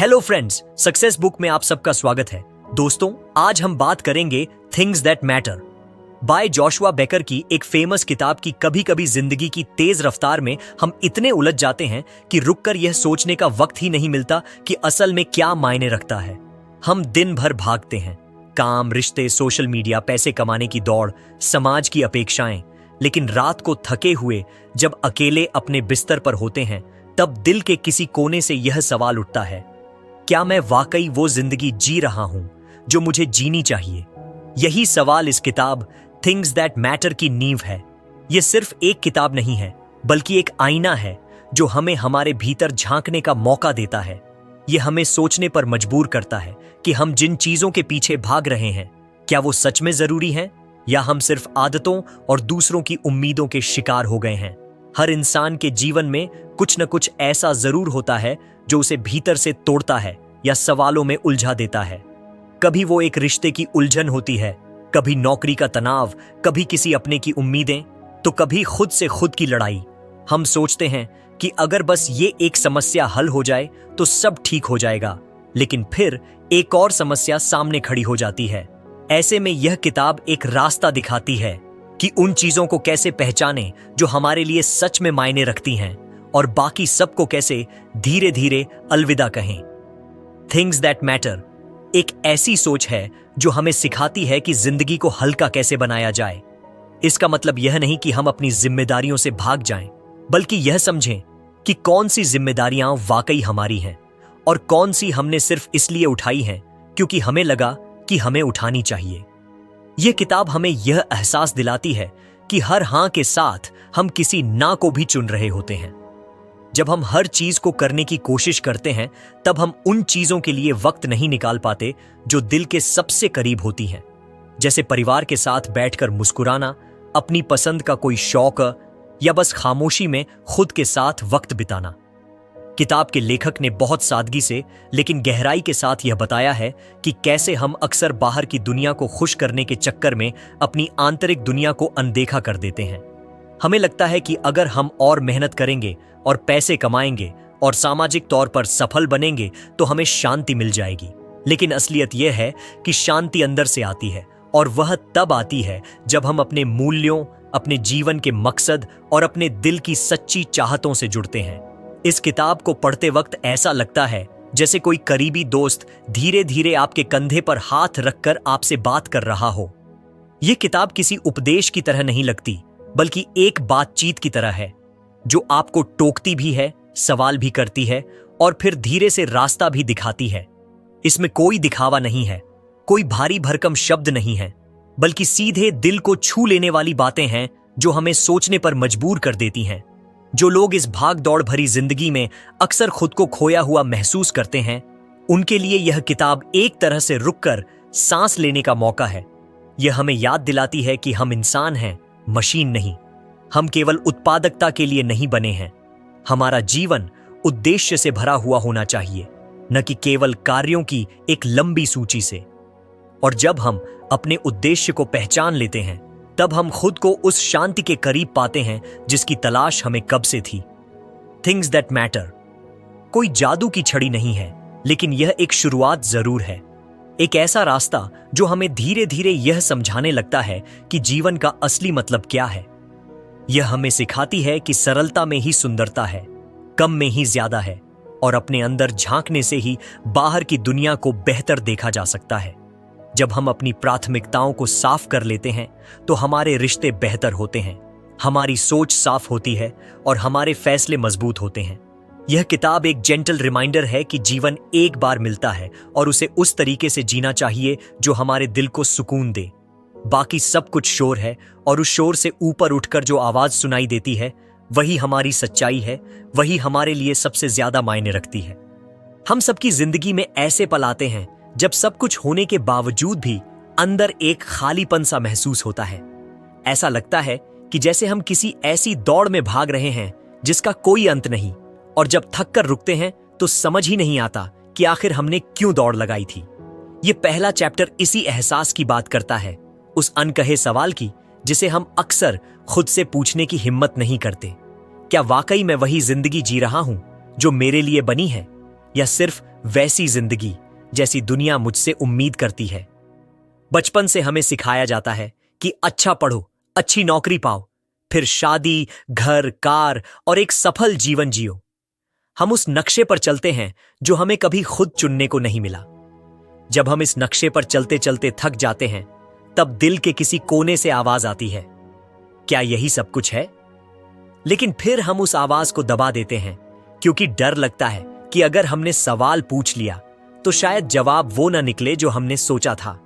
Hello friends, success book में आप सबका स्वागत है। दोस्तों, आज हम बात करेंगे things that matter bye Joshua baker की एक फेमस किताब की। कभी कभी जिंदगी की तेज रफ्तार में हम इतने उलझ जाते हैं कि रुककर यह सोचने का वक्त ही नहीं मिलता कि असल में क्या मायने रखता है। हम दिन भर भागते हैं, काम, रिश्ते, सोशल मीडिया, पैसे कमाने की दौड़, समाज की अपेक्षाएं। लेकिन रात को थके हुए जब अकेले अपने बिस्तर पर होते हैं, तब दिल के किसी कोने से यह सवाल उठता है, क्या मैं वाकई वो जिंदगी जी रहा हूं जो मुझे जीनी चाहिए? यही सवाल इस किताब थिंग्स दैट मैटर की नींव है। यह सिर्फ एक किताब नहीं है, बल्कि एक आईना है जो हमें हमारे भीतर झांकने का मौका देता है। यह हमें सोचने पर मजबूर करता है कि हम जिन चीजों के पीछे भाग रहे हैं, क्या वो सच में जरूरी हैं, या हम सिर्फ आदतों और दूसरों की उम्मीदों के शिकार हो गए हैं। हर इंसान के जीवन में कुछ न कुछ ऐसा जरूर होता है जो उसे भीतर से तोड़ता है या सवालों में उलझा देता है। कभी वो एक रिश्ते की उलझन होती है, कभी नौकरी का तनाव, कभी किसी अपने की उम्मीदें, तो कभी खुद से खुद की लड़ाई। हम सोचते हैं कि अगर बस ये एक समस्या हल हो जाए तो सब ठीक हो जाएगा, लेकिन फिर एक और समस्या सामने खड़ी हो जाती है। ऐसे में यह किताब एक रास्ता दिखाती है कि उन चीजों को कैसे पहचानें जो हमारे लिए सच में मायने रखती हैं, और बाकी सबको कैसे धीरे धीरे अलविदा कहें। थिंग्स दैट मैटर एक ऐसी सोच है जो हमें सिखाती है कि जिंदगी को हल्का कैसे बनाया जाए। इसका मतलब यह नहीं कि हम अपनी जिम्मेदारियों से भाग जाएं, बल्कि यह समझें कि कौन सी जिम्मेदारियां वाकई हमारी हैं और कौन सी हमने सिर्फ इसलिए उठाई हैं क्योंकि हमें लगा कि हमें उठानी चाहिए। यह किताब हमें यह एहसास दिलाती है कि हर हां के साथ हम किसी ना को भी चुन रहे होते हैं। जब हम हर चीज को करने की कोशिश करते हैं, तब हम उन चीजों के लिए वक्त नहीं निकाल पाते जो दिल के सबसे करीब होती हैं, जैसे परिवार के साथ बैठकर मुस्कुराना, अपनी पसंद का कोई शौक, या बस खामोशी में खुद के साथ वक्त बिताना। किताब के लेखक ने बहुत सादगी से लेकिन गहराई के साथ यह बताया है कि कैसे हम अक्सर बाहर की दुनिया को खुश करने के चक्कर में अपनी आंतरिक दुनिया को अनदेखा कर देते हैं। हमें लगता है कि अगर हम और मेहनत करेंगे और पैसे कमाएंगे और सामाजिक तौर पर सफल बनेंगे तो हमें शांति मिल जाएगी। लेकिन असलियत यह है कि शांति अंदर से आती है, और वह तब आती है जब हम अपने मूल्यों, अपने जीवन के मकसद और अपने दिल की सच्ची चाहतों से जुड़ते हैं। इस किताब को पढ़ते वक्त ऐसा लगता है जैसे कोई करीबी दोस्त धीरे धीरे आपके कंधे पर हाथ रखकर आपसे बात कर रहा हो। यह किताब किसी उपदेश की तरह नहीं लगती, बल्कि एक बातचीत की तरह है जो आपको टोकती भी है, सवाल भी करती है और फिर धीरे से रास्ता भी दिखाती है। इसमें कोई दिखावा नहीं है, कोई भारी भरकम शब्द नहीं है, बल्कि सीधे दिल को छू लेने वाली बातें हैं जो हमें सोचने पर मजबूर कर देती हैं। जो लोग इस भाग दौड़ भरी जिंदगी में अक्सर खुद को खोया हुआ महसूस करते हैं, उनके लिए यह किताब एक तरह से रुककर सांस लेने का मौका है। यह हमें याद दिलाती है कि हम इंसान हैं, मशीन नहीं। हम केवल उत्पादकता के लिए नहीं बने हैं। हमारा जीवन उद्देश्य से भरा हुआ होना चाहिए, न कि केवल कार्यों की एक लंबी सूची से। और जब हम अपने उद्देश्य को पहचान लेते हैं, तब हम खुद को उस शांति के करीब पाते हैं जिसकी तलाश हमें कब से थी। थिंग्स दैट मैटर कोई जादू की छड़ी नहीं है, लेकिन यह एक शुरुआत जरूर है। एक ऐसा रास्ता जो हमें धीरे धीरे यह समझाने लगता है कि जीवन का असली मतलब क्या है। यह हमें सिखाती है कि सरलता में ही सुंदरता है, कम में ही ज्यादा है, और अपने अंदर झांकने से ही बाहर की दुनिया को बेहतर देखा जा सकता है। जब हम अपनी प्राथमिकताओं को साफ कर लेते हैं, तो हमारे रिश्ते बेहतर होते हैं, हमारी सोच साफ होती है और हमारे फैसले मजबूत होते हैं। यह किताब एक जेंटल रिमाइंडर है कि जीवन एक बार मिलता है और उसे उस तरीके से जीना चाहिए जो हमारे दिल को सुकून दे। बाकी सब कुछ शोर है, और उस शोर से ऊपर उठकर जो आवाज सुनाई देती है, वही हमारी सच्चाई है, वही हमारे लिए सबसे ज्यादा मायने रखती है। हम सबकी जिंदगी में ऐसे पल आते हैं जब सब कुछ होने के बावजूद भी अंदर एक खालीपन सा महसूस होता है। ऐसा लगता है कि जैसे हम किसी ऐसी दौड़ में भाग रहे हैं जिसका कोई अंत नहीं, और जब थक कर रुकते हैं तो समझ ही नहीं आता कि आखिर हमने क्यों दौड़ लगाई थी। ये पहला चैप्टर इसी एहसास की बात करता है, उस अनकहे सवाल की जिसे हम अक्सर खुद से पूछने की हिम्मत नहीं करते। क्या वाकई मैं वही जिंदगी जी रहा हूं जो मेरे लिए बनी है, या सिर्फ वैसी जिंदगी जैसी दुनिया मुझसे उम्मीद करती है। बचपन से हमें सिखाया जाता है कि अच्छा पढ़ो, अच्छी नौकरी पाओ, फिर शादी, घर, कार और एक सफल जीवन जियो। हम उस नक्शे पर चलते हैं जो हमें कभी खुद चुनने को नहीं मिला। जब हम इस नक्शे पर चलते चलते थक जाते हैं, तब दिल के किसी कोने से आवाज आती है, क्या यही सब कुछ है? लेकिन फिर हम उस आवाज को दबा देते हैं क्योंकि डर लगता है कि अगर हमने सवाल पूछ लिया तो शायद जवाब वो ना निकले जो हमने सोचा था।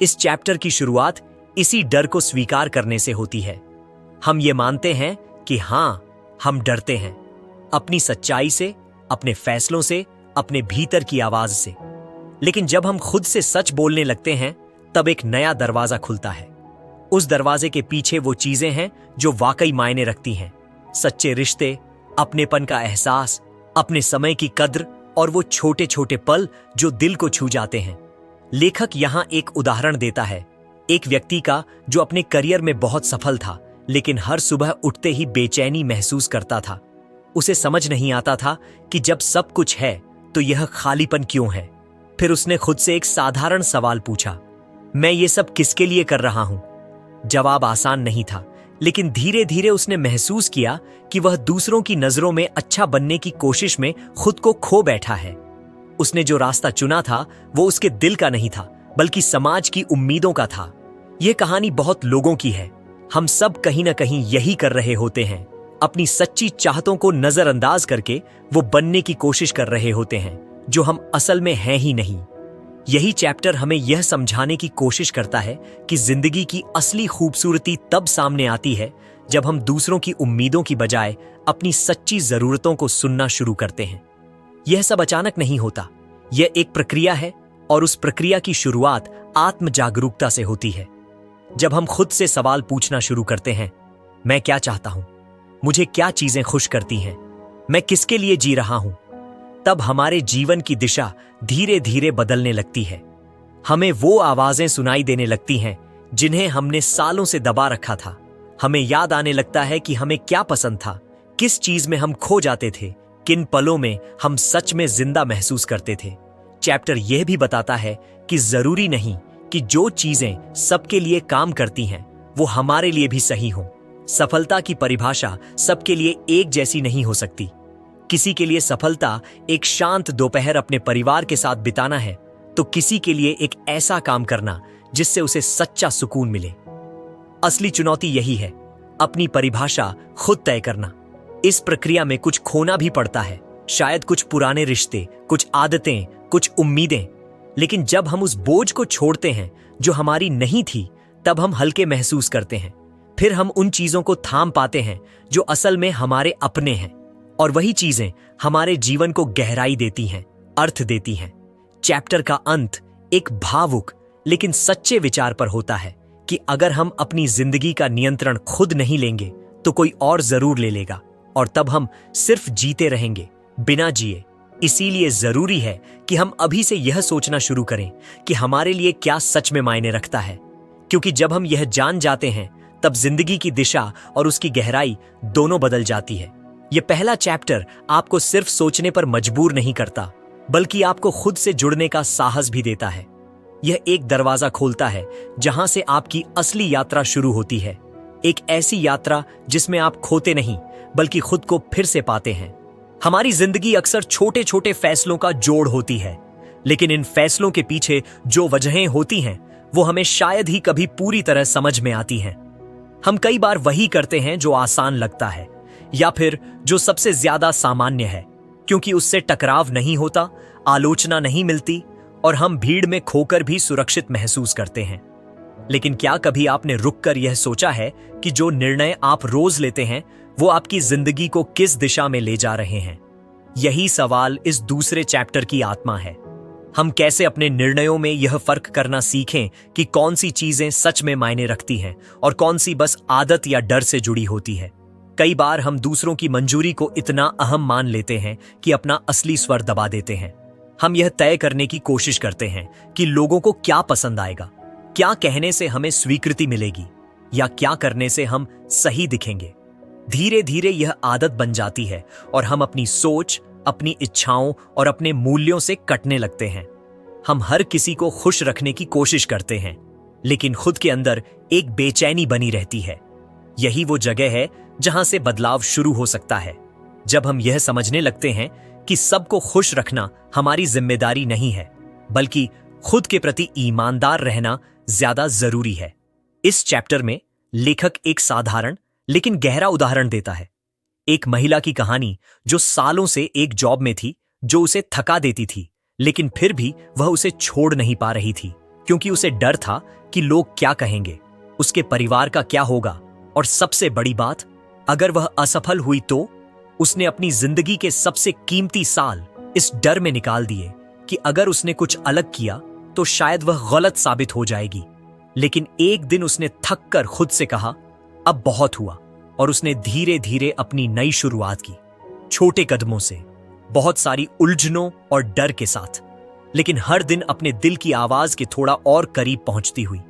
इस चैप्टर की शुरुआत इसी डर को स्वीकार करने से होती है। हम ये मानते हैं कि हां, हम डरते हैं, अपनी सच्चाई से, अपने फैसलों से, अपने भीतर की आवाज से। लेकिन जब हम खुद से सच बोलने लगते हैं, तब एक नया दरवाजा खुलता है। उस दरवाजे के पीछे वो चीजें हैं जो वाकई मायने रखती हैं। सच्चे रिश्ते, अपनेपन का एहसास, अपने समय की कद्र और वो छोटे छोटे पल जो दिल को छू जाते हैं। लेखक यहां एक उदाहरण देता है, एक व्यक्ति का जो अपने करियर में बहुत सफल था, लेकिन हर सुबह उठते ही बेचैनी महसूस करता था। उसे समझ नहीं आता था कि जब सब कुछ है तो यह खालीपन क्यों है। फिर उसने खुद से एक साधारण सवाल पूछा, मैं ये सब किसके लिए कर रहा हूं? जवाब आसान नहीं था, लेकिन धीरे धीरे उसने महसूस किया कि वह दूसरों की नजरों में अच्छा बनने की कोशिश में खुद को खो बैठा है। उसने जो रास्ता चुना था वो उसके दिल का नहीं था, बल्कि समाज की उम्मीदों का था। यह कहानी बहुत लोगों की है। हम सब कहीं ना कहीं यही कर रहे होते हैं। अपनी सच्ची चाहतों को नजरअंदाज करके वो बनने की कोशिश कर रहे होते हैं जो हम असल में हैं ही नहीं। यही चैप्टर हमें यह समझाने की कोशिश करता है कि जिंदगी की असली खूबसूरती तब सामने आती है जब हम दूसरों की उम्मीदों की बजाय अपनी सच्ची जरूरतों को सुनना शुरू करते हैं। यह सब अचानक नहीं होता, यह एक प्रक्रिया है और उस प्रक्रिया की शुरुआत आत्म जागरूकता से होती है। जब हम खुद से सवाल पूछना शुरू करते हैं, मैं क्या चाहता हूं, मुझे क्या चीजें खुश करती हैं, मैं किसके लिए जी रहा हूं, तब हमारे जीवन की दिशा धीरे धीरे बदलने लगती है। हमें वो आवाजें सुनाई देने लगती हैं जिन्हें हमने सालों से दबा रखा था। हमें याद आने लगता है कि हमें क्या पसंद था, किस चीज में हम खो जाते थे, किन पलों में हम सच में जिंदा महसूस करते थे। चैप्टर यह भी बताता है कि जरूरी नहीं कि जो चीजें सबके लिए काम करती हैं वो हमारे लिए भी सही हों। सफलता की परिभाषा सबके लिए एक जैसी नहीं हो सकती। किसी के लिए सफलता एक शांत दोपहर अपने परिवार के साथ बिताना है, तो किसी के लिए एक ऐसा काम करना जिससे उसे सच्चा सुकून मिले। असली चुनौती यही है, अपनी परिभाषा खुद तय करना। इस प्रक्रिया में कुछ खोना भी पड़ता है, शायद कुछ पुराने रिश्ते, कुछ आदतें, कुछ उम्मीदें। लेकिन जब हम उस बोझ को छोड़ते हैं जो हमारी नहीं थी, तब हम हल्के महसूस करते हैं। फिर हम उन चीजों को थाम पाते हैं जो असल में हमारे अपने हैं, और वही चीजें हमारे जीवन को गहराई देती हैं, अर्थ देती हैं। चैप्टर का अंत एक भावुक लेकिन सच्चे विचार पर होता है कि अगर हम अपनी जिंदगी का नियंत्रण खुद नहीं लेंगे तो कोई और जरूर ले लेगा, और तब हम सिर्फ जीते रहेंगे बिना जिए। इसीलिए जरूरी है कि हम अभी से यह सोचना शुरू करें कि हमारे लिए क्या सच में मायने रखता है, क्योंकि जब हम यह जान जाते हैं तब जिंदगी की दिशा और उसकी गहराई दोनों बदल जाती है। यह पहला चैप्टर आपको सिर्फ सोचने पर मजबूर नहीं करता, बल्कि आपको खुद से जुड़ने का साहस भी देता है। यह एक दरवाजा खोलता है जहां से आपकी असली यात्रा शुरू होती है, एक ऐसी यात्रा जिसमें आप खोते नहीं बल्कि खुद को फिर से पाते हैं। हमारी जिंदगी अक्सर छोटे छोटे फैसलों का जोड़ होती है, लेकिन इन फैसलों के पीछे जो वजहें होती हैं वो हमें शायद ही कभी पूरी तरह समझ में आती हैं। हम कई बार वही करते हैं जो आसान लगता है, या फिर जो सबसे ज्यादा सामान्य है, क्योंकि उससे टकराव नहीं होता, आलोचना नहीं मिलती, और हम भीड़ में खोकर भी सुरक्षित महसूस करते हैं। लेकिन क्या कभी आपने रुककर यह सोचा है कि जो निर्णय आप रोज लेते हैं वो आपकी जिंदगी को किस दिशा में ले जा रहे हैं? यही सवाल इस दूसरे चैप्टर की आत्मा है। हम कैसे अपने निर्णयों में यह फर्क करना सीखें कि कौन सी चीजें सच में मायने रखती हैं और कौन सी बस आदत या डर से जुड़ी होती है। कई बार हम दूसरों की मंजूरी को इतना अहम मान लेते हैं कि अपना असली स्वर दबा देते हैं। हम यह तय करने की कोशिश करते हैं कि लोगों को क्या पसंद आएगा, क्या कहने से हमें स्वीकृति मिलेगी, या क्या करने से हम सही दिखेंगे। धीरे धीरे यह आदत बन जाती है और हम अपनी सोच, अपनी इच्छाओं और अपने मूल्यों से कटने लगते हैं। हम हर किसी को खुश रखने की कोशिश करते हैं, लेकिन खुद के अंदर एक बेचैनी बनी रहती है। यही वो जगह है जहां से बदलाव शुरू हो सकता है, जब हम यह समझने लगते हैं कि सबको खुश रखना हमारी जिम्मेदारी नहीं है, बल्कि खुद के प्रति ईमानदार रहना ज्यादा जरूरी है। इस चैप्टर में लेखक एक साधारण लेकिन गहरा उदाहरण देता है। एक महिला की कहानी जो सालों से एक जॉब में थी जो उसे थका देती थी, लेकिन फिर भी वह उसे छोड़ नहीं पा रही थी, क्योंकि उसे डर था कि लोग क्या कहेंगे, उसके परिवार का क्या होगा, और सबसे बड़ी बात, अगर वह असफल हुई तो। उसने अपनी जिंदगी के सबसे कीमती साल इस डर में निकाल दिए कि अगर उसने कुछ अलग किया तो शायद वह गलत साबित हो जाएगी। लेकिन एक दिन उसने थक कर खुद से कहा, अब बहुत हुआ, और उसने धीरे धीरे अपनी नई शुरुआत की, छोटे कदमों से, बहुत सारी उलझनों और डर के साथ, लेकिन हर दिन अपने दिल की आवाज के थोड़ा और करीब पहुंचती हुई।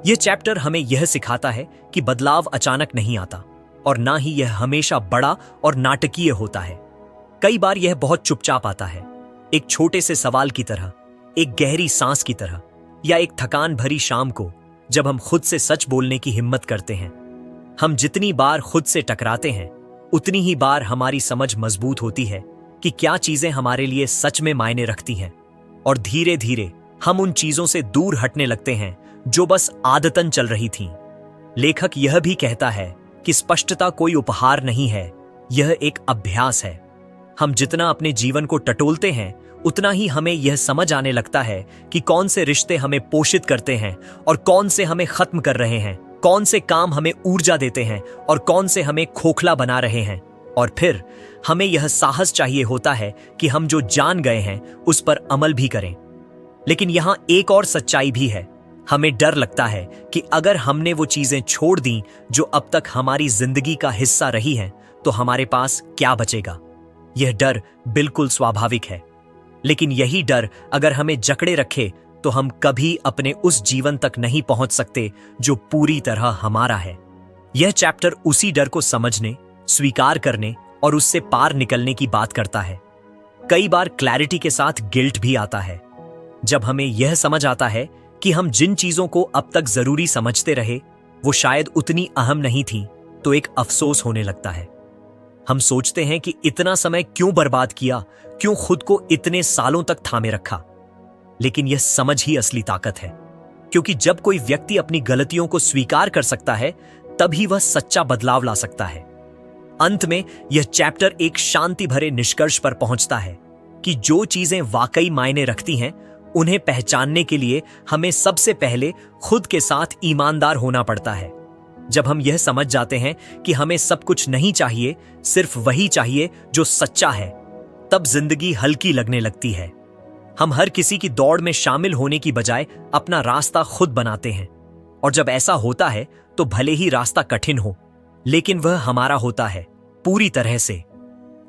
यह चैप्टर हमें यह सिखाता है कि बदलाव अचानक नहीं आता, और ना ही यह हमेशा बड़ा और नाटकीय होता है। कई बार यह बहुत चुपचाप आता है, एक छोटे से सवाल की तरह, एक गहरी सांस की तरह, या एक थकान भरी शाम को जब हम खुद से सच बोलने की हिम्मत करते हैं। हम जितनी बार खुद से टकराते हैं, उतनी ही बार हमारी समझ मजबूत होती है कि क्या चीजें हमारे लिए सच में मायने रखती हैं, और धीरे धीरे हम उन चीजों से दूर हटने लगते हैं जो बस आदतन चल रही थीं। लेखक यह भी कहता है कि स्पष्टता कोई उपहार नहीं है, यह एक अभ्यास है। हम जितना अपने जीवन को टटोलते हैं, उतना ही हमें यह समझ आने लगता है कि कौन से रिश्ते हमें पोषित करते हैं और कौन से हमें खत्म कर रहे हैं, कौन से काम हमें ऊर्जा देते हैं और कौन से हमें खोखला बना रहे हैं। और फिर हमें यह साहस चाहिए होता है कि हम जो जान गए हैं उस पर अमल भी करें। लेकिन यहां एक और सच्चाई भी है। हमें डर लगता है कि अगर हमने वो चीजें छोड़ दी जो अब तक हमारी जिंदगी का हिस्सा रही हैं, तो हमारे पास क्या बचेगा। यह डर बिल्कुल स्वाभाविक है, लेकिन यही डर अगर हमें जकड़े रखे तो हम कभी अपने उस जीवन तक नहीं पहुंच सकते जो पूरी तरह हमारा है। यह चैप्टर उसी डर को समझने, स्वीकार करने और उससे पार निकलने की बात करता है। कई बार क्लैरिटी के साथ गिल्ट भी आता है, जब हमें यह समझ आता है कि हम जिन चीजों को अब तक जरूरी समझते रहे वो शायद उतनी अहम नहीं थी, तो एक अफसोस होने लगता है। हम सोचते हैं कि इतना समय क्यों बर्बाद किया, क्यों खुद को इतने सालों तक थामे रखा। लेकिन यह समझ ही असली ताकत है, क्योंकि जब कोई व्यक्ति अपनी गलतियों को स्वीकार कर सकता है, तभी वह सच्चा बदलाव ला सकता है। अंत में यह चैप्टर एक शांति भरे निष्कर्ष पर पहुंचता है कि जो चीजें वाकई मायने रखती हैं, उन्हें पहचानने के लिए हमें सबसे पहले खुद के साथ ईमानदार होना पड़ता है। जब हम यह समझ जाते हैं कि हमें सब कुछ नहीं चाहिए, सिर्फ वही चाहिए जो सच्चा है, तब जिंदगी हल्की लगने लगती है। हम हर किसी की दौड़ में शामिल होने की बजाय अपना रास्ता खुद बनाते हैं, और जब ऐसा होता है तो भले ही रास्ता कठिन हो, लेकिन वह हमारा होता है पूरी तरह से।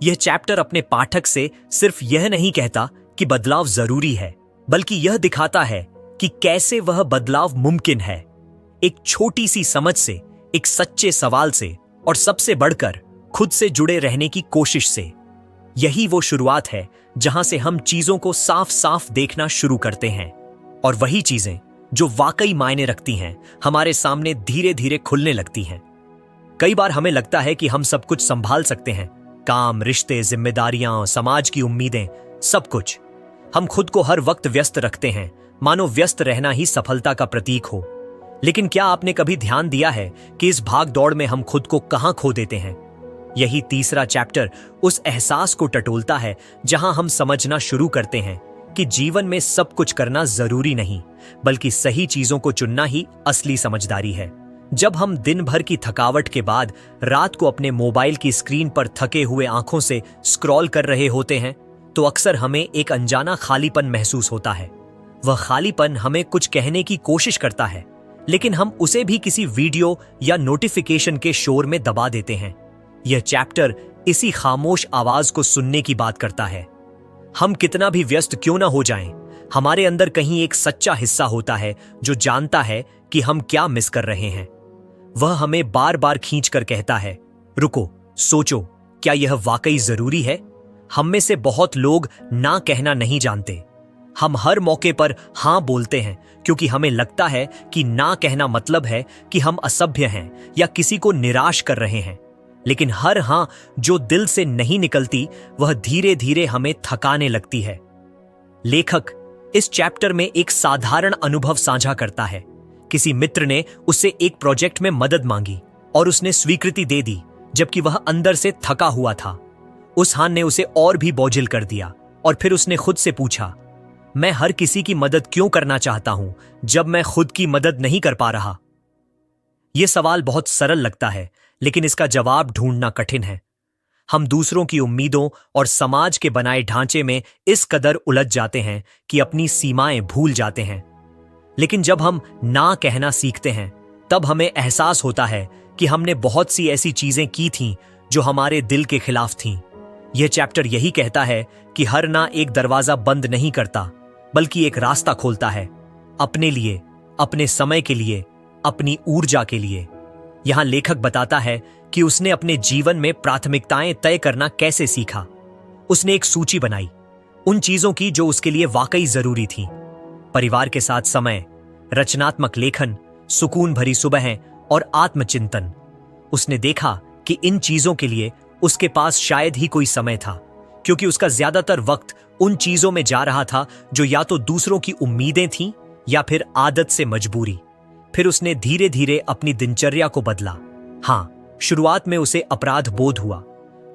यह चैप्टर अपने पाठक से सिर्फ यह नहीं कहता कि बदलाव जरूरी है, बल्कि यह दिखाता है कि कैसे वह बदलाव मुमकिन है। एक छोटी सी समझ से, एक सच्चे सवाल से, और सबसे बढ़कर खुद से जुड़े रहने की कोशिश से। यही वो शुरुआत है जहां से हम चीजों को साफ साफ देखना शुरू करते हैं, और वही चीजें जो वाकई मायने रखती हैं हमारे सामने धीरे धीरे खुलने लगती हैं। कई बार हमें लगता है कि हम सब कुछ संभाल सकते हैं, काम, रिश्ते, जिम्मेदारियां, समाज की उम्मीदें, सब कुछ। हम खुद को हर वक्त व्यस्त रखते हैं, मानो व्यस्त रहना ही सफलता का प्रतीक हो। लेकिन क्या आपने कभी ध्यान दिया है कि इस भाग दौड़ में हम खुद को कहां खो देते हैं? यही तीसरा चैप्टर उस एहसास को टटोलता है जहां हम समझना शुरू करते हैं कि जीवन में सब कुछ करना जरूरी नहीं, बल्कि सही चीजों को चुनना ही असली समझदारी है। जब हम दिन भर की थकावट के बाद रात को अपने मोबाइल की स्क्रीन पर थके हुए आंखों से स्क्रॉल कर रहे होते हैं, तो अक्सर हमें एक अनजाना खालीपन महसूस होता है। वह खालीपन हमें कुछ कहने की कोशिश करता है, लेकिन हम उसे भी किसी वीडियो या नोटिफिकेशन के शोर में दबा देते हैं। यह चैप्टर इसी खामोश आवाज को सुनने की बात करता है। हम कितना भी व्यस्त क्यों ना हो जाएं, हमारे अंदर कहीं एक सच्चा हिस्सा होता है जो जानता है कि हम क्या मिस कर रहे हैं। वह हमें बार बार खींच कर कहता है, रुको, सोचो, क्या यह वाकई जरूरी है? हम में से बहुत लोग ना कहना नहीं जानते। हम हर मौके पर हां बोलते हैं क्योंकि हमें लगता है कि ना कहना मतलब है कि हम असभ्य हैं या किसी को निराश कर रहे हैं। लेकिन हर हां जो दिल से नहीं निकलती वह धीरे धीरे हमें थकाने लगती है। लेखक इस चैप्टर में एक साधारण अनुभव साझा करता है। किसी मित्र ने उससे एक प्रोजेक्ट में मदद मांगी और उसने स्वीकृति दे दी, जबकि वह अंदर से थका हुआ था। उस हां ने उसे और भी बोझिल कर दिया और फिर उसने खुद से पूछा, मैं हर किसी की मदद क्यों करना चाहता हूं जब मैं खुद की मदद नहीं कर पा रहा? यह सवाल बहुत सरल लगता है, लेकिन इसका जवाब ढूंढना कठिन है। हम दूसरों की उम्मीदों और समाज के बनाए ढांचे में इस कदर उलझ जाते हैं कि अपनी सीमाएं भूल जाते हैं। लेकिन जब हम ना कहना सीखते हैं, तब हमें एहसास होता है कि हमने बहुत सी ऐसी चीजें की थीं जो हमारे दिल के खिलाफ थीं। यह चैप्टर यही कहता है कि हर ना एक दरवाजा बंद नहीं करता, बल्कि एक रास्ता खोलता है, अपने लिए, अपने समय के लिए, अपनी ऊर्जा के लिए। यहां लेखक बताता है कि उसने अपने जीवन में प्राथमिकताएं तय करना कैसे सीखा। उसने एक सूची बनाई उन चीजों की जो उसके लिए वाकई जरूरी थी। परिवार के साथ समय, रचनात्मक लेखन, सुकून भरी सुबहें और आत्मचिंतन। उसने देखा कि इन चीजों के लिए उसके पास शायद ही कोई समय था, क्योंकि उसका ज्यादातर वक्त उन चीजों में जा रहा था जो या तो दूसरों की उम्मीदें थीं या फिर आदत से मजबूरी। फिर उसने धीरे धीरे अपनी दिनचर्या को बदला। हां, शुरुआत में उसे अपराध बोध हुआ,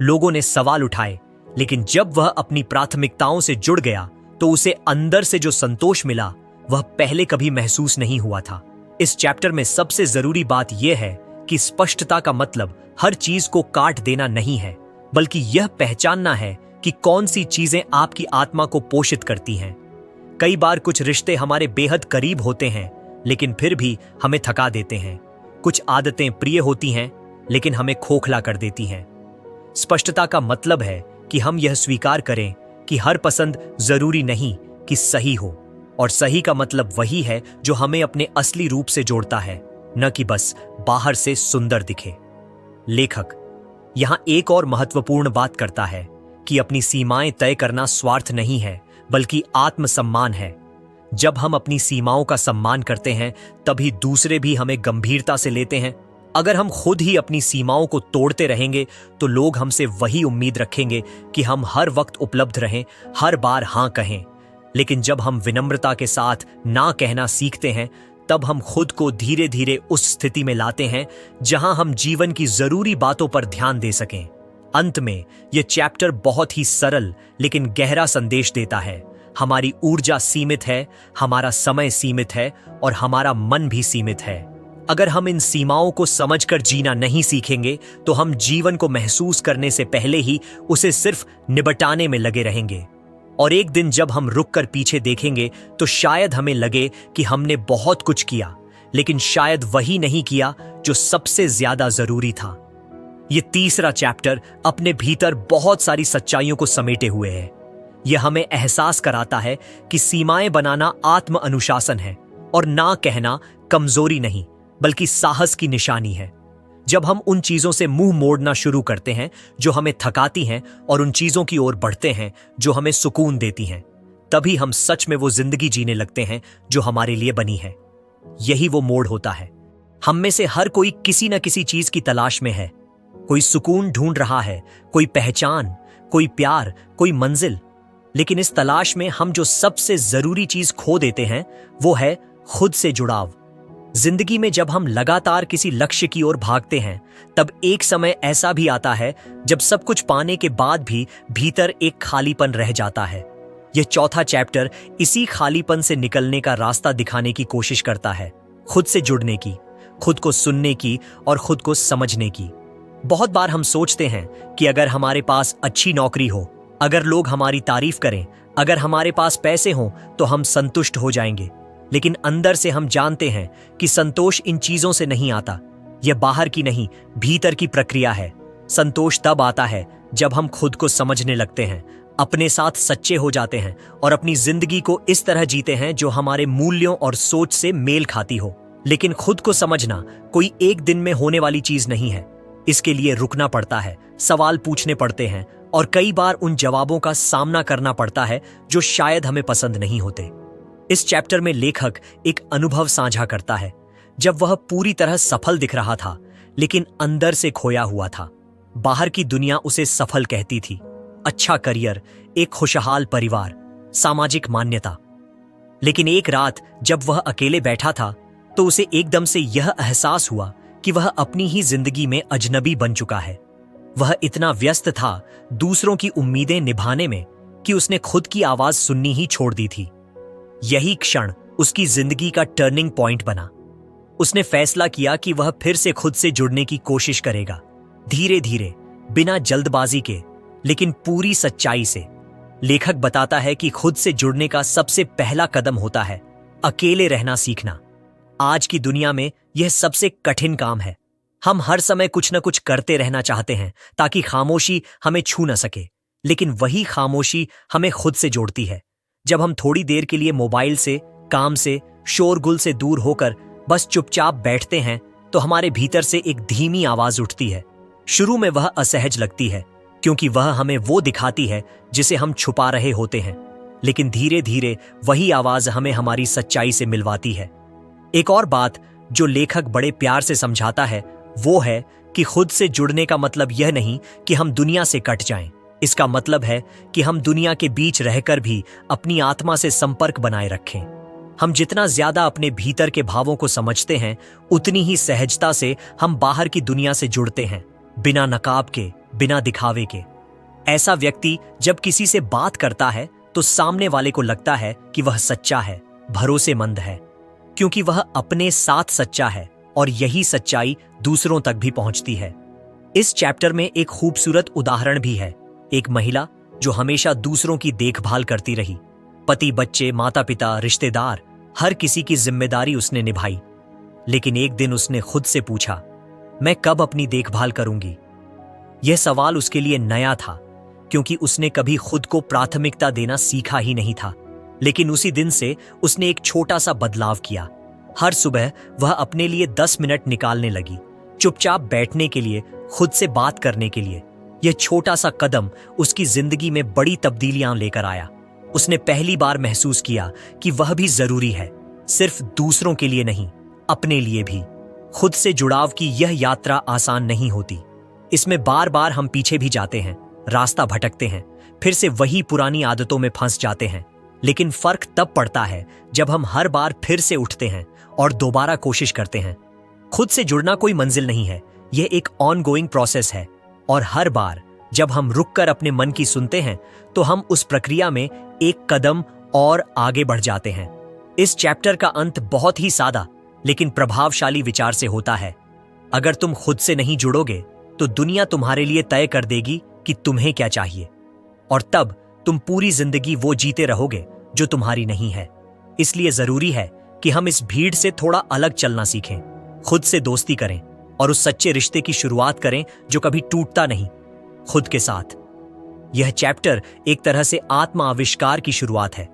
लोगों ने सवाल उठाए, लेकिन जब वह अपनी प्राथमिकताओं से जुड़ गया तो उसे अंदर से जो संतोष मिला वह पहले कभी महसूस नहीं हुआ था। इस चैप्टर में सबसे जरूरी बात यह है कि स्पष्टता का मतलब हर चीज को काट देना नहीं है, बल्कि यह पहचानना है कि कौन सी चीजें आपकी आत्मा को पोषित करती हैं। कई बार कुछ रिश्ते हमारे बेहद करीब होते हैं, लेकिन फिर भी हमें थका देते हैं। कुछ आदतें प्रिय होती हैं, लेकिन हमें खोखला कर देती हैं। स्पष्टता का मतलब है कि हम यह स्वीकार करें कि हर पसंद जरूरी नहीं कि सही हो, और सही का मतलब वही है जो हमें अपने असली रूप से जोड़ता है, न कि बस बाहर से सुंदर दिखे। लेखक यहां एक और महत्वपूर्ण बात करता है कि अपनी सीमाएं तय करना स्वार्थ नहीं है, बल्कि आत्मसम्मान है। जब हम अपनी सीमाओं का सम्मान करते हैं, तभी दूसरे भी हमें गंभीरता से लेते हैं। अगर हम खुद ही अपनी सीमाओं को तोड़ते रहेंगे, तो लोग हमसे वही उम्मीद रखेंगे कि हम हर वक्त उपलब्ध रहें, हर बार हां कहें। लेकिन जब हम विनम्रता के साथ ना कहना सीखते हैं, तब हम खुद को धीरे धीरे उस स्थिति में लाते हैं जहां हम जीवन की जरूरी बातों पर ध्यान दे सकें। अंत में यह चैप्टर बहुत ही सरल लेकिन गहरा संदेश देता है। हमारी ऊर्जा सीमित है, हमारा समय सीमित है और हमारा मन भी सीमित है। अगर हम इन सीमाओं को समझकर जीना नहीं सीखेंगे, तो हम जीवन को महसूस करने से पहले ही उसे सिर्फ निबटाने में लगे रहेंगे। और एक दिन जब हम रुककर पीछे देखेंगे, तो शायद हमें लगे कि हमने बहुत कुछ किया, लेकिन शायद वही नहीं किया जो सबसे ज्यादा जरूरी था। यह तीसरा चैप्टर अपने भीतर बहुत सारी सच्चाइयों को समेटे हुए है। यह हमें एहसास कराता है कि सीमाएं बनाना आत्म अनुशासन है और ना कहना कमजोरी नहीं, बल्कि साहस की निशानी है। जब हम उन चीजों से मुंह मोड़ना शुरू करते हैं जो हमें थकाती हैं, और उन चीजों की ओर बढ़ते हैं जो हमें सुकून देती हैं, तभी हम सच में वो जिंदगी जीने लगते हैं जो हमारे लिए बनी है। यही वो मोड़ होता है। हम में से हर कोई किसी न किसी चीज की तलाश में है। कोई सुकून ढूंढ रहा है, कोई पहचान, कोई प्यार, कोई मंजिल। लेकिन इस तलाश में हम जो सबसे जरूरी चीज खो देते हैं, वो है खुद से जुड़ाव। जिंदगी में जब हम लगातार किसी लक्ष्य की ओर भागते हैं, तब एक समय ऐसा भी आता है जब सब कुछ पाने के बाद भी भीतर एक खालीपन रह जाता है। यह चौथा चैप्टर इसी खालीपन से निकलने का रास्ता दिखाने की कोशिश करता है, खुद से जुड़ने की, खुद को सुनने की और खुद को समझने की। बहुत बार हम सोचते हैं कि अगर हमारे पास अच्छी नौकरी हो, अगर लोग हमारी तारीफ करें, अगर हमारे पास पैसे हों, तो हम संतुष्ट हो जाएंगे। लेकिन अंदर से हम जानते हैं कि संतोष इन चीजों से नहीं आता। यह बाहर की नहीं, भीतर की प्रक्रिया है। संतोष तब आता है जब हम खुद को समझने लगते हैं, अपने साथ सच्चे हो जाते हैं और अपनी जिंदगी को इस तरह जीते हैं जो हमारे मूल्यों और सोच से मेल खाती हो। लेकिन खुद को समझना कोई एक दिन में होने वाली चीज नहीं है। इसके लिए रुकना पड़ता है, सवाल पूछने पड़ते हैं और कई बार उन जवाबों का सामना करना पड़ता है जो शायद हमें पसंद नहीं होते। इस चैप्टर में लेखक एक अनुभव साझा करता है जब वह पूरी तरह सफल दिख रहा था, लेकिन अंदर से खोया हुआ था। बाहर की दुनिया उसे सफल कहती थी, अच्छा करियर, एक खुशहाल परिवार, सामाजिक मान्यता। लेकिन एक रात जब वह अकेले बैठा था तो उसे एकदम से यह एहसास हुआ कि वह अपनी ही जिंदगी में अजनबी बन चुका है। वह इतना व्यस्त था दूसरों की उम्मीदें निभाने में कि उसने खुद की आवाज सुननी ही छोड़ दी थी। यही क्षण उसकी जिंदगी का टर्निंग पॉइंट बना। उसने फैसला किया कि वह फिर से खुद से जुड़ने की कोशिश करेगा, धीरे धीरे, बिना जल्दबाजी के, लेकिन पूरी सच्चाई से। लेखक बताता है कि खुद से जुड़ने का सबसे पहला कदम होता है अकेले रहना सीखना। आज की दुनिया में यह सबसे कठिन काम है। हम हर समय कुछ न कुछ करते रहना चाहते हैं ताकि खामोशी हमें छू न सके, लेकिन वही खामोशी हमें खुद से जोड़ती है। जब हम थोड़ी देर के लिए मोबाइल से, काम से, शोरगुल से दूर होकर बस चुपचाप बैठते हैं तो हमारे भीतर से एक धीमी आवाज उठती है। शुरू में वह असहज लगती है क्योंकि वह हमें वो दिखाती है जिसे हम छुपा रहे होते हैं, लेकिन धीरे धीरे वही आवाज हमें हमारी सच्चाई से मिलवाती है। एक और बात जो लेखक बड़े प्यार से समझाता है वो है कि खुद से जुड़ने का मतलब यह नहीं कि हम दुनिया से कट जाएं। इसका मतलब है कि हम दुनिया के बीच रहकर भी अपनी आत्मा से संपर्क बनाए रखें। हम जितना ज्यादा अपने भीतर के भावों को समझते हैं, उतनी ही सहजता से हम बाहर की दुनिया से जुड़ते हैं, बिना नकाब के, बिना दिखावे के। ऐसा व्यक्ति जब किसी से बात करता है तो सामने वाले को लगता है कि वह सच्चा है, भरोसेमंद है, क्योंकि वह अपने साथ सच्चा है और यही सच्चाई दूसरों तक भी पहुंचती है। इस चैप्टर में एक खूबसूरत उदाहरण भी है। एक महिला जो हमेशा दूसरों की देखभाल करती रही। पति, बच्चे, माता पिता, रिश्तेदार, हर किसी की जिम्मेदारी उसने निभाई। लेकिन एक दिन उसने खुद से पूछा, मैं कब अपनी देखभाल करूंगी? यह सवाल उसके लिए नया था क्योंकि उसने कभी खुद को प्राथमिकता देना सीखा ही नहीं था। लेकिन उसी दिन से उसने एक छोटा सा बदलाव किया। हर सुबह वह अपने लिए 10 मिनट निकालने लगी, चुपचाप बैठने के लिए, खुद से बात करने के लिए। यह छोटा सा कदम उसकी जिंदगी में बड़ी तब्दीलियां लेकर आया। उसने पहली बार महसूस किया कि वह भी जरूरी है, सिर्फ दूसरों के लिए नहीं, अपने लिए भी। खुद से जुड़ाव की यह यात्रा आसान नहीं होती। इसमें बार बार हम पीछे भी जाते हैं, रास्ता भटकते हैं, फिर से वही पुरानी आदतों में फंस जाते हैं। लेकिन फर्क तब पड़ता है जब हम हर बार फिर से उठते हैं और दोबारा कोशिश करते हैं। खुद से जुड़ना कोई मंजिल नहीं है, यह एक ऑनगोइंग प्रोसेस है। और हर बार जब हम रुककर अपने मन की सुनते हैं तो हम उस प्रक्रिया में एक कदम और आगे बढ़ जाते हैं। इस चैप्टर का अंत बहुत ही सादा लेकिन प्रभावशाली विचार से होता है। अगर तुम खुद से नहीं जुड़ोगे तो दुनिया तुम्हारे लिए तय कर देगी कि तुम्हें क्या चाहिए, और तब तुम पूरी जिंदगी वो जीते रहोगे जो तुम्हारी नहीं है। इसलिए जरूरी है कि हम इस भीड़ से थोड़ा अलग चलना सीखें, खुद से दोस्ती करें और उस सच्चे रिश्ते की शुरुआत करें जो कभी टूटता नहीं, खुद के साथ। यह चैप्टर एक तरह से आत्म आविष्कार की शुरुआत है।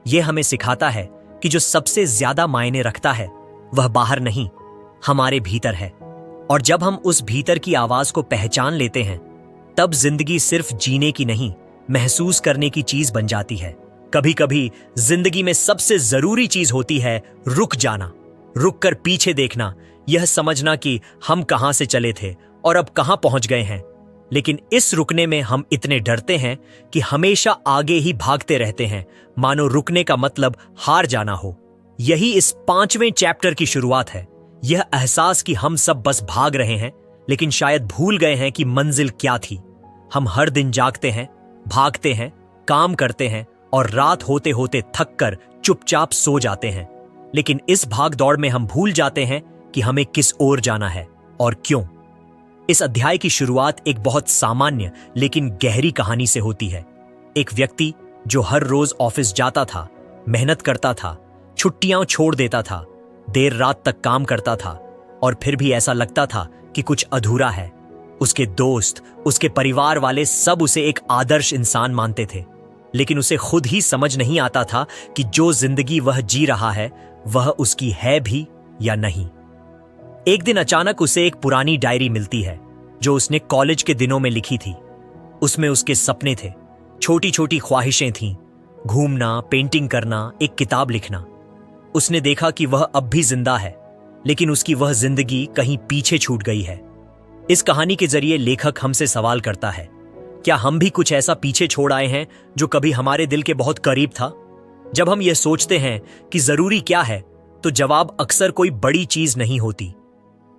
यह हमें सिखाता है कि जो सबसे ज्यादा मायने रखता है वह बाहर नहीं, हमारे भीतर है। और जब हम उस भीतर की आवाज को पहचान लेते हैं तब जिंदगी सिर्फ जीने की नहीं, महसूस करने की चीज बन जाती है। कभी कभी जिंदगी में सबसे जरूरी चीज होती है रुक जाना, रुक कर पीछे देखना, यह समझना कि हम कहां से चले थे और अब कहां पहुंच गए हैं। लेकिन इस रुकने में हम इतने डरते हैं कि हमेशा आगे ही भागते रहते हैं, मानो रुकने का मतलब हार जाना हो। यही इस 5वें चैप्टर की शुरुआत है। यह एहसास कि हम सब बस भाग रहे हैं लेकिन शायद भूल गए हैं कि मंजिल क्या थी। हम हर दिन जागते हैं, भागते हैं, काम करते हैं और रात होते होते थक कर चुपचाप सो जाते हैं। लेकिन इस भाग दौड़ में हम भूल जाते हैं कि हमें किस ओर जाना है और क्यों। इस अध्याय की शुरुआत एक बहुत सामान्य लेकिन गहरी कहानी से होती है। एक व्यक्ति जो हर रोज ऑफिस जाता था, मेहनत करता था, छुट्टियां छोड़ देता था, देर रात तक काम करता था और फिर भी ऐसा लगता था कि कुछ अधूरा है। उसके दोस्त, उसके परिवार वाले सब उसे एक आदर्श इंसान मानते थे, लेकिन उसे खुद ही समझ नहीं आता था कि जो जिंदगी वह जी रहा है वह उसकी है भी या नहीं। एक दिन अचानक उसे एक पुरानी डायरी मिलती है जो उसने कॉलेज के दिनों में लिखी थी। उसमें उसके सपने थे, छोटी छोटी ख्वाहिशें थीं, घूमना, पेंटिंग करना, एक किताब लिखना। उसने देखा कि वह अब भी जिंदा है, लेकिन उसकी वह जिंदगी कहीं पीछे छूट गई है। इस कहानी के जरिए लेखक हमसे सवाल करता है, क्या हम भी कुछ ऐसा पीछे छोड़ आए हैं जो कभी हमारे दिल के बहुत करीब था? जब हम यह सोचते हैं कि जरूरी क्या है, तो जवाब अक्सर कोई बड़ी चीज नहीं होती।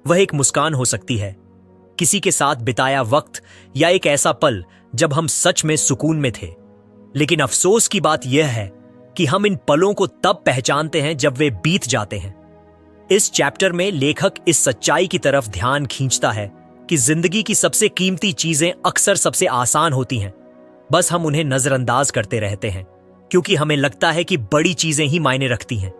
वह एक मुस्कान हो सकती है, किसी के साथ बिताया वक्त, या एक ऐसा पल जब हम सच में सुकून में थे। लेकिन अफसोस की बात यह है कि हम इन पलों को तब पहचानते हैं जब वे बीत जाते हैं। इस चैप्टर में लेखक इस सच्चाई की तरफ ध्यान खींचता है कि जिंदगी की सबसे कीमती चीजें अक्सर सबसे आसान होती हैं, बस हम उन्हें नजरअंदाज करते रहते हैं क्योंकि हमें लगता है कि बड़ी चीजें ही मायने रखती हैं।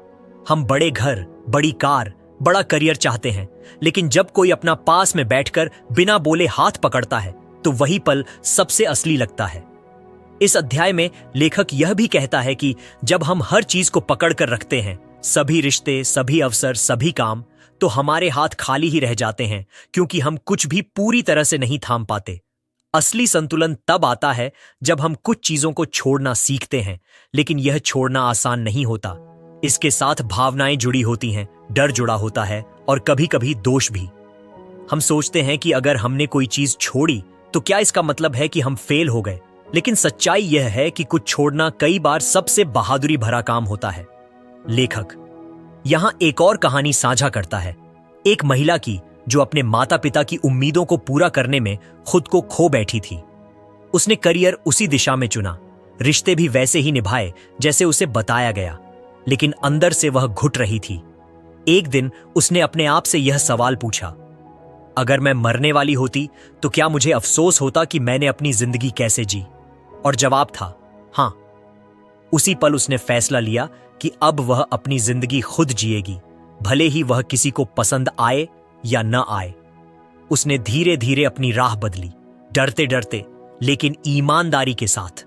हम बड़े घर, बड़ी कार, बड़ा करियर चाहते हैं, लेकिन जब कोई अपना पास में बैठकर बिना बोले हाथ पकड़ता है तो वही पल सबसे असली लगता है। इस अध्याय में लेखक यह भी कहता है कि जब हम हर चीज को पकड़ कर रखते हैं, सभी रिश्ते, सभी अवसर, सभी काम, तो हमारे हाथ खाली ही रह जाते हैं क्योंकि हम कुछ भी पूरी तरह से नहीं थाम पाते। असली संतुलन तब आता है जब हम कुछ चीजों को छोड़ना सीखते हैं, लेकिन यह छोड़ना आसान नहीं होता। इसके साथ भावनाएं जुड़ी होती हैं, डर जुड़ा होता है और कभी कभी दोष भी। हम सोचते हैं कि अगर हमने कोई चीज छोड़ी तो क्या इसका मतलब है कि हम फेल हो गए, लेकिन सच्चाई यह है कि कुछ छोड़ना कई बार सबसे बहादुरी भरा काम होता है। लेखक यहां एक और कहानी साझा करता है, एक महिला की जो अपने माता पिता की उम्मीदों को पूरा करने में खुद को खो बैठी थी। उसने करियर उसी दिशा में चुना, रिश्ते भी वैसे ही निभाए जैसे उसे बताया गया, लेकिन अंदर से वह घुट रही थी। एक दिन उसने अपने आप से यह सवाल पूछा, अगर मैं मरने वाली होती तो क्या मुझे अफसोस होता कि मैंने अपनी जिंदगी कैसे जी? और जवाब था हां। उसी पल उसने फैसला लिया कि अब वह अपनी जिंदगी खुद जिएगी, भले ही वह किसी को पसंद आए या न आए। उसने धीरे धीरे अपनी राह बदली, डरते डरते लेकिन ईमानदारी के साथ।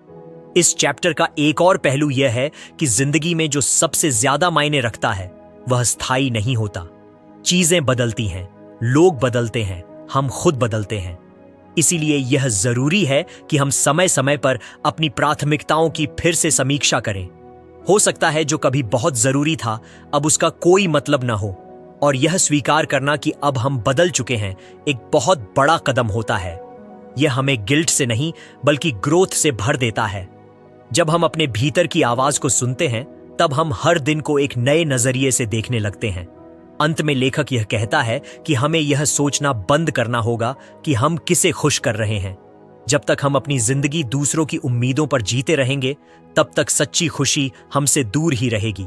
इस चैप्टर का एक और पहलू यह है कि जिंदगी में जो सबसे ज्यादा मायने रखता है वह स्थायी नहीं होता। चीजें बदलती हैं, लोग बदलते हैं, हम खुद बदलते हैं। इसीलिए यह जरूरी है कि हम समय समय पर अपनी प्राथमिकताओं की फिर से समीक्षा करें। हो सकता है जो कभी बहुत जरूरी था अब उसका कोई मतलब ना हो, और यह स्वीकार करना कि अब हम बदल चुके हैं एक बहुत बड़ा कदम होता है। यह हमें गिल्ट से नहीं बल्कि ग्रोथ से भर देता है। जब हम अपने भीतर की आवाज को सुनते हैं तब हम हर दिन को एक नए नजरिए से देखने लगते हैं। अंत में लेखक यह कहता है कि हमें यह सोचना बंद करना होगा कि हम किसे खुश कर रहे हैं। जब तक हम अपनी जिंदगी दूसरों की उम्मीदों पर जीते रहेंगे तब तक सच्ची खुशी हमसे दूर ही रहेगी।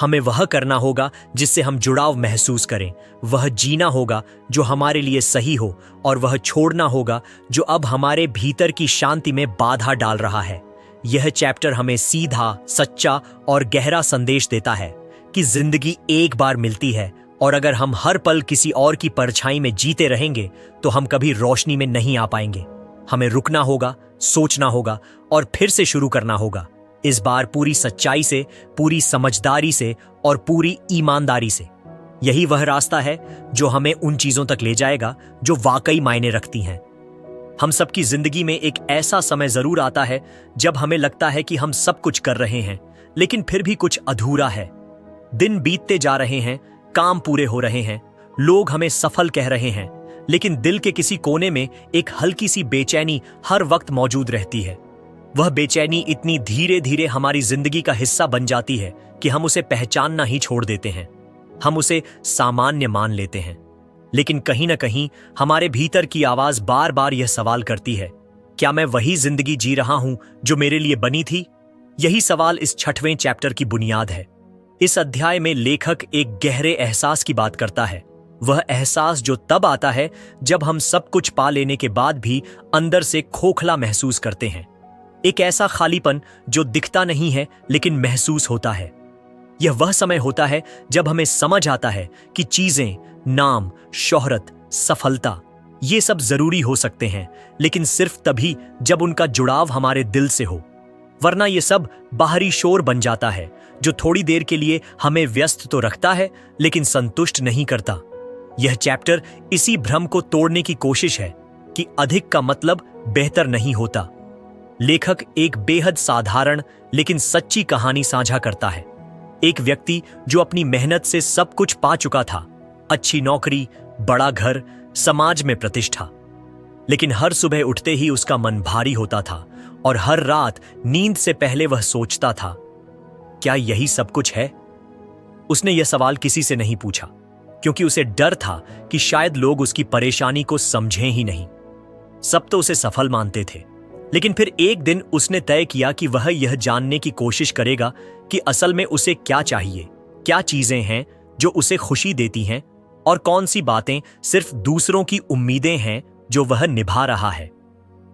हमें वह करना होगा जिससे हम जुड़ाव महसूस करें, वह जीना होगा जो हमारे लिए सही हो, और वह छोड़ना होगा जो अब हमारे भीतर की शांति में बाधा डाल रहा है। यह चैप्टर हमें सीधा, सच्चा और गहरा संदेश देता है कि जिंदगी एक बार मिलती है, और अगर हम हर पल किसी और की परछाई में जीते रहेंगे तो हम कभी रोशनी में नहीं आ पाएंगे। हमें रुकना होगा, सोचना होगा और फिर से शुरू करना होगा, इस बार पूरी सच्चाई से, पूरी समझदारी से और पूरी ईमानदारी से। यही वह रास्ता है जो हमें उन चीजों तक ले जाएगा जो वाकई मायने रखती हैं। हम सबकी जिंदगी में एक ऐसा समय जरूर आता है जब हमें लगता है कि हम सब कुछ कर रहे हैं, लेकिन फिर भी कुछ अधूरा है। दिन बीतते जा रहे हैं, काम पूरे हो रहे हैं, लोग हमें सफल कह रहे हैं, लेकिन दिल के किसी कोने में एक हल्की सी बेचैनी हर वक्त मौजूद रहती है। वह बेचैनी इतनी धीरे धीरे हमारी जिंदगी का हिस्सा बन जाती है कि हम उसे पहचानना ही छोड़ देते हैं। हम उसे सामान्य मान लेते हैं, लेकिन कहीं ना कहीं हमारे भीतर की आवाज बार बार यह सवाल करती है, क्या मैं वही जिंदगी जी रहा हूं जो मेरे लिए बनी थी? यही सवाल इस 6वें चैप्टर की बुनियाद है। इस अध्याय में लेखक एक गहरे एहसास की बात करता है, वह एहसास जो तब आता है जब हम सब कुछ पा लेने के बाद भी अंदर से खोखला महसूस करते हैं। एक ऐसा खालीपन जो दिखता नहीं है लेकिन महसूस होता है। यह वह समय होता है जब हमें समझ आता है कि चीजें, नाम, शोहरत, सफलता, ये सब जरूरी हो सकते हैं, लेकिन सिर्फ तभी जब उनका जुड़ाव हमारे दिल से हो, वरना ये सब बाहरी शोर बन जाता है जो थोड़ी देर के लिए हमें व्यस्त तो रखता है लेकिन संतुष्ट नहीं करता। यह चैप्टर इसी भ्रम को तोड़ने की कोशिश है। कि अधिक का मतलब बेहतर नहीं होता। लेखक एक बेहद साधारण लेकिन सच्ची कहानी साझा करता है। एक व्यक्ति जो अपनी मेहनत से सब कुछ पा चुका था, अच्छी नौकरी, बड़ा घर, समाज में प्रतिष्ठा, लेकिन हर सुबह उठते ही उसका मन भारी होता था और हर रात नींद से पहले वह सोचता था, क्या यही सब कुछ है? उसने यह सवाल किसी से नहीं पूछा, क्योंकि उसे डर था कि शायद लोग उसकी परेशानी को समझें ही नहीं। सब तो उसे सफल मानते थे, लेकिन फिर एक दिन उसने तय किया कि वह यह जानने की कोशिश करेगा कि असल में उसे क्या चाहिए, क्या चीजें हैं जो उसे खुशी देती हैं और कौन सी बातें सिर्फ दूसरों की उम्मीदें हैं जो वह निभा रहा है।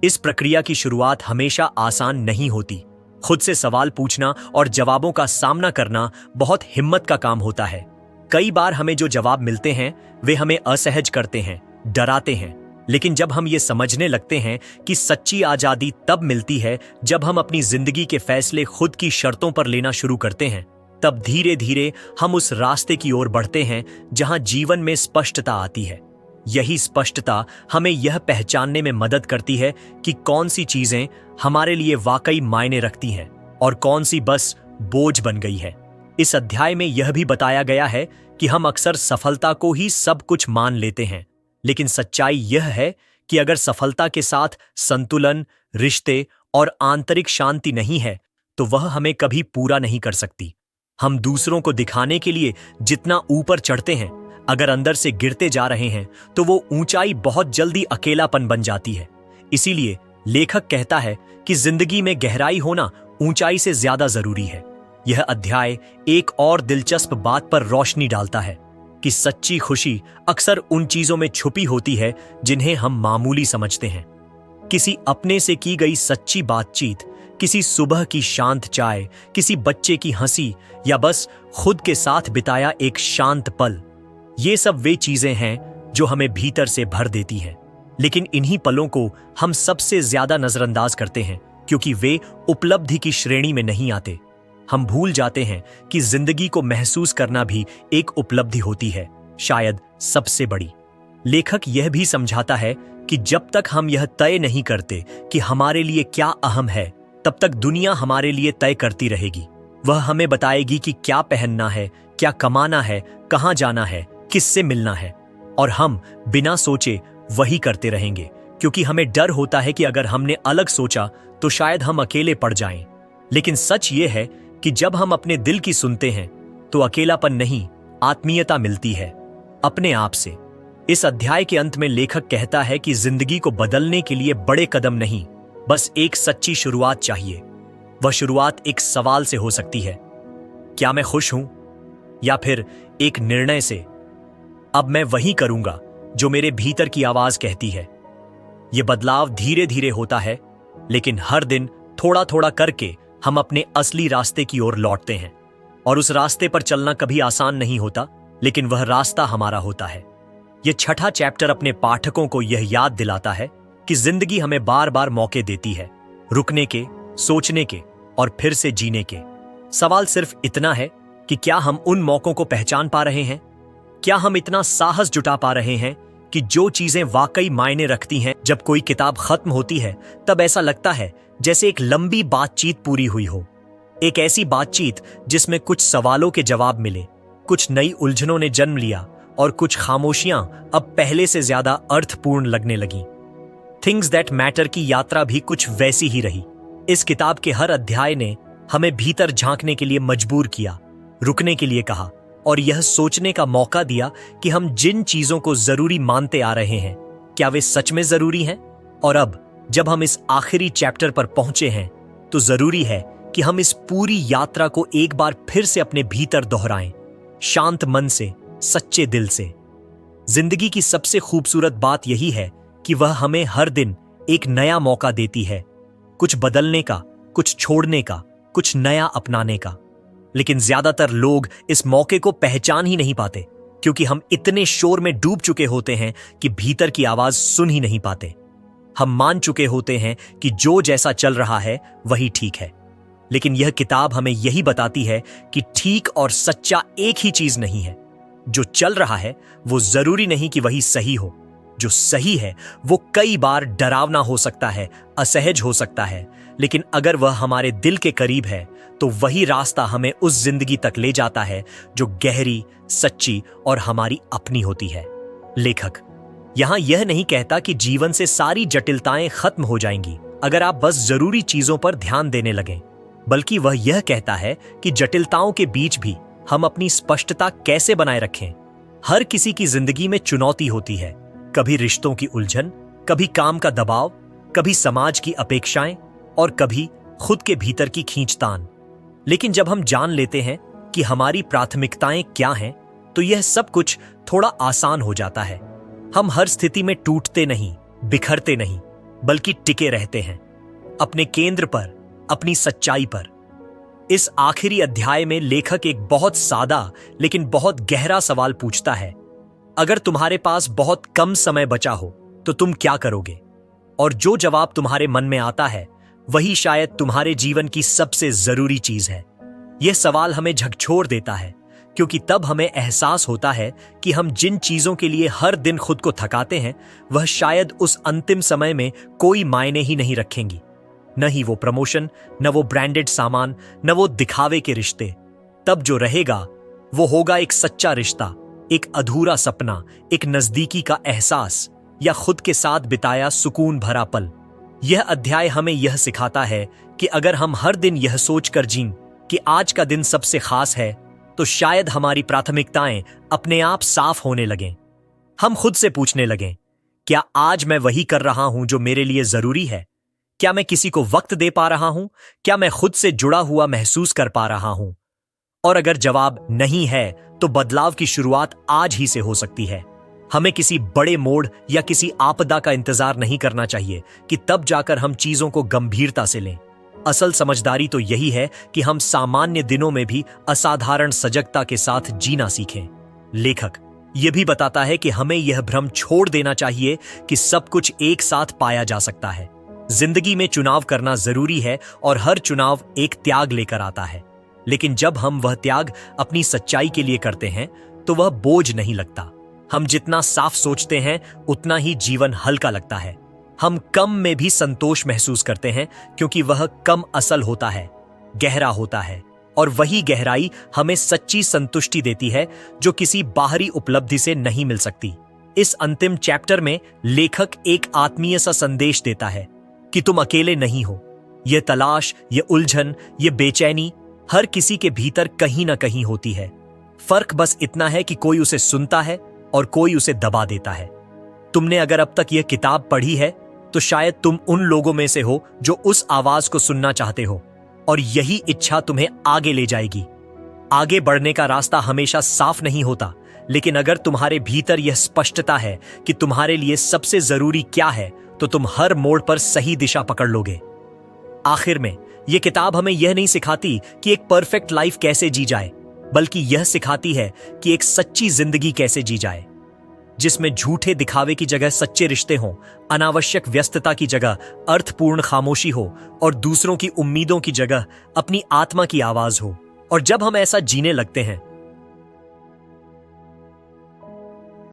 इस प्रक्रिया की शुरुआत हमेशा आसान नहीं होती। खुद से सवाल पूछना और जवाबों का सामना करना बहुत हिम्मत का काम होता है। कई बार हमें जो जवाब मिलते हैं वे हमें असहज करते हैं, डराते हैं, लेकिन जब हम ये समझने लगते हैं कि सच्ची आजादी तब मिलती है जब हम अपनी जिंदगी के फैसले खुद की शर्तों पर लेना शुरू करते हैं, तब धीरे धीरे हम उस रास्ते की ओर बढ़ते हैं जहां जीवन में स्पष्टता आती है। यही स्पष्टता हमें यह पहचानने में मदद करती है कि कौन सी चीजें हमारे लिए वाकई मायने रखती हैं और कौन सी बस बोझ बन गई है। इस अध्याय में यह भी बताया गया है कि हम अक्सर सफलता को ही सब कुछ मान लेते हैं, लेकिन सच्चाई यह है कि अगर सफलता के साथ संतुलन, रिश्ते और आंतरिक शांति नहीं है तो वह हमें कभी पूरा नहीं कर सकती। हम दूसरों को दिखाने के लिए जितना ऊपर चढ़ते हैं, अगर अंदर से गिरते जा रहे हैं तो वो ऊंचाई बहुत जल्दी अकेलापन बन जाती है। इसीलिए लेखक कहता है कि जिंदगी में गहराई होना ऊंचाई से ज्यादा जरूरी है। यह अध्याय एक और दिलचस्प बात पर रोशनी डालता है कि सच्ची खुशी अक्सर उन चीजों में छुपी होती है जिन्हें हम मामूली समझते हैं। किसी अपने से की गई सच्ची बातचीत, किसी सुबह की शांत चाय, किसी बच्चे की हंसी या बस खुद के साथ बिताया एक शांत पल, ये सब वे चीजें हैं जो हमें भीतर से भर देती हैं। लेकिन इन्हीं पलों को हम सबसे ज्यादा नजरअंदाज करते हैं क्योंकि वे उपलब्धि की श्रेणी में नहीं आते। हम भूल जाते हैं कि जिंदगी को महसूस करना भी एक उपलब्धि होती है, शायद सबसे बड़ी। लेखक यह भी समझाता है कि जब तक हम यह तय नहीं करते कि हमारे लिए क्या अहम है, तब तक दुनिया हमारे लिए तय करती रहेगी। वह हमें बताएगी कि क्या पहनना है, क्या कमाना है, कहां जाना है, किससे मिलना है, और हम बिना सोचे वही करते रहेंगे क्योंकि हमें डर होता है कि अगर हमने अलग सोचा तो शायद हम अकेले पड़ जाएं। लेकिन सच ये है कि जब हम अपने दिल की सुनते हैं तो अकेलापन नहीं, आत्मीयता मिलती है अपने आप से। इस अध्याय के अंत में लेखक कहता है कि जिंदगी को बदलने के लिए बड़े कदम नहीं, बस एक सच्ची शुरुआत चाहिए। वह शुरुआत एक सवाल से हो सकती है, क्या मैं खुश हूं? या फिर एक निर्णय से, अब मैं वही करूंगा जो मेरे भीतर की आवाज कहती है। यह बदलाव धीरे धीरे होता है, लेकिन हर दिन थोड़ा थोड़ा करके हम अपने असली रास्ते की ओर लौटते हैं। और उस रास्ते पर चलना कभी आसान नहीं होता, लेकिन वह रास्ता हमारा होता है। यह छठा चैप्टर अपने पाठकों को यह याद दिलाता है कि जिंदगी हमें बार बार मौके देती है, रुकने के, सोचने के और फिर से जीने के। सवाल सिर्फ इतना है कि क्या हम उन मौकों को पहचान पा रहे हैं? क्या हम इतना साहस जुटा पा रहे हैं कि जो चीजें वाकई मायने रखती हैं? जब कोई किताब खत्म होती है तब ऐसा लगता है जैसे एक लंबी बातचीत पूरी हुई हो, एक ऐसी बातचीत जिसमें कुछ सवालों के जवाब मिले, कुछ नई उलझनों ने जन्म लिया और कुछ खामोशियां अब पहले से ज्यादा अर्थपूर्ण लगने लगी। थिंग्स दैट मैटर की यात्रा भी कुछ वैसी ही रही। इस किताब के हर अध्याय ने हमें भीतर झांकने के लिए मजबूर किया, रुकने के लिए कहा और यह सोचने का मौका दिया कि हम जिन चीजों को जरूरी मानते आ रहे हैं, क्या वे सच में जरूरी हैं? और अब जब हम इस आखिरी चैप्टर पर पहुंचे हैं तो जरूरी है कि हम इस पूरी यात्रा को एक बार फिर से अपने भीतर दोहराएं, शांत मन से, सच्चे दिल से। जिंदगी की सबसे खूबसूरत बात यही है कि वह हमें हर दिन एक नया मौका देती है, कुछ बदलने का, कुछ छोड़ने का, कुछ नया अपनाने का। लेकिन ज्यादातर लोग इस मौके को पहचान ही नहीं पाते क्योंकि हम इतने शोर में डूब चुके होते हैं कि भीतर की आवाज सुन ही नहीं पाते। हम मान चुके होते हैं कि जो जैसा चल रहा है वही ठीक है। लेकिन यह किताब हमें यही बताती है कि ठीक और सच्चा एक ही चीज नहीं है। जो चल रहा है वो जरूरी नहीं कि वही सही हो। जो सही है वो कई बार डरावना हो सकता है, असहज हो सकता है, लेकिन अगर वह हमारे दिल के करीब है तो वही रास्ता हमें उस जिंदगी तक ले जाता है जो गहरी, सच्ची और हमारी अपनी होती है। लेखक यहां यह नहीं कहता कि जीवन से सारी जटिलताएं खत्म हो जाएंगी अगर आप बस जरूरी चीजों पर ध्यान देने लगें, बल्कि वह यह कहता है कि जटिलताओं के बीच भी हम अपनी स्पष्टता कैसे बनाए रखें। हर किसी की जिंदगी में चुनौती होती है, कभी रिश्तों की उलझन, कभी काम का दबाव, कभी समाज की अपेक्षाएं और कभी खुद के भीतर की खींचतान। लेकिन जब हम जान लेते हैं कि हमारी प्राथमिकताएं क्या हैं, तो यह सब कुछ थोड़ा आसान हो जाता है। हम हर स्थिति में टूटते नहीं, बिखरते नहीं, बल्कि टिके रहते हैं अपने केंद्र पर, अपनी सच्चाई पर। इस आखिरी अध्याय में लेखक एक बहुत सादा लेकिन बहुत गहरा सवाल पूछता है। अगर तुम्हारे पास बहुत कम समय बचा हो तो तुम क्या करोगे? और जो जवाब तुम्हारे मन में आता है वही शायद तुम्हारे जीवन की सबसे जरूरी चीज है। यह सवाल हमें झकझोर देता है, क्योंकि तब हमें एहसास होता है कि हम जिन चीजों के लिए हर दिन खुद को थकाते हैं वह शायद उस अंतिम समय में कोई मायने ही नहीं रखेंगी। न ही वो प्रमोशन, न वो ब्रांडेड सामान, न वो दिखावे के रिश्ते। तब जो रहेगा वो होगा एक सच्चा रिश्ता, एक अधूरा सपना, एक नजदीकी का एहसास या खुद के साथ बिताया सुकून भरा पल। यह अध्याय हमें यह सिखाता है कि अगर हम हर दिन यह सोचकर जीं कि आज का दिन सबसे खास है, तो शायद हमारी प्राथमिकताएं अपने आप साफ होने लगें। हम खुद से पूछने लगें, क्या आज मैं वही कर रहा हूं जो मेरे लिए जरूरी है? क्या मैं किसी को वक्त दे पा रहा हूं? क्या मैं खुद से जुड़ा हुआ महसूस कर पा रहा हूं? और अगर जवाब नहीं है, तो बदलाव की शुरुआत आज ही से हो सकती है। हमें किसी बड़े मोड़ या किसी आपदा का इंतजार नहीं करना चाहिए कि तब जाकर हम चीजों को गंभीरता से लें। असल समझदारी तो यही है कि हम सामान्य दिनों में भी असाधारण सजगता के साथ जीना सीखें। लेखक यह भी बताता है कि हमें यह भ्रम छोड़ देना चाहिए कि सब कुछ एक साथ पाया जा सकता है। जिंदगी में चुनाव करना जरूरी है और हर चुनाव एक त्याग लेकर आता है, लेकिन जब हम वह त्याग अपनी सच्चाई के लिए करते हैं तो वह बोझ नहीं लगता। हम जितना साफ सोचते हैं उतना ही जीवन हल्का लगता है। हम कम में भी संतोष महसूस करते हैं, क्योंकि वह कम असल होता है, गहरा होता है, और वही गहराई हमें सच्ची संतुष्टि देती है जो किसी बाहरी उपलब्धि से नहीं मिल सकती। इस अंतिम चैप्टर में लेखक एक आत्मीय सा संदेश देता है कि तुम अकेले नहीं हो। यह तलाश, यह उलझन, यह बेचैनी हर किसी के भीतर कहीं ना कहीं होती है। फर्क बस इतना है कि कोई उसे सुनता है और कोई उसे दबा देता है। तुमने अगर अब तक यह किताब पढ़ी है तो शायद तुम उन लोगों में से हो जो उस आवाज को सुनना चाहते हो, और यही इच्छा तुम्हें आगे ले जाएगी। आगे बढ़ने का रास्ता हमेशा साफ नहीं होता, लेकिन अगर तुम्हारे भीतर यह स्पष्टता है कि तुम्हारे लिए सबसे जरूरी क्या है, तो तुम हर मोड़ पर सही दिशा पकड़ लोगे। आखिर में यह किताब हमें यह नहीं सिखाती कि एक परफेक्ट लाइफ कैसे जी जाए, बल्कि यह सिखाती है कि एक सच्ची जिंदगी कैसे जी जाए, जिसमें झूठे दिखावे की जगह सच्चे रिश्ते हों, अनावश्यक व्यस्तता की जगह अर्थपूर्ण खामोशी हो, और दूसरों की उम्मीदों की जगह अपनी आत्मा की आवाज हो। और जब हम ऐसा जीने लगते हैं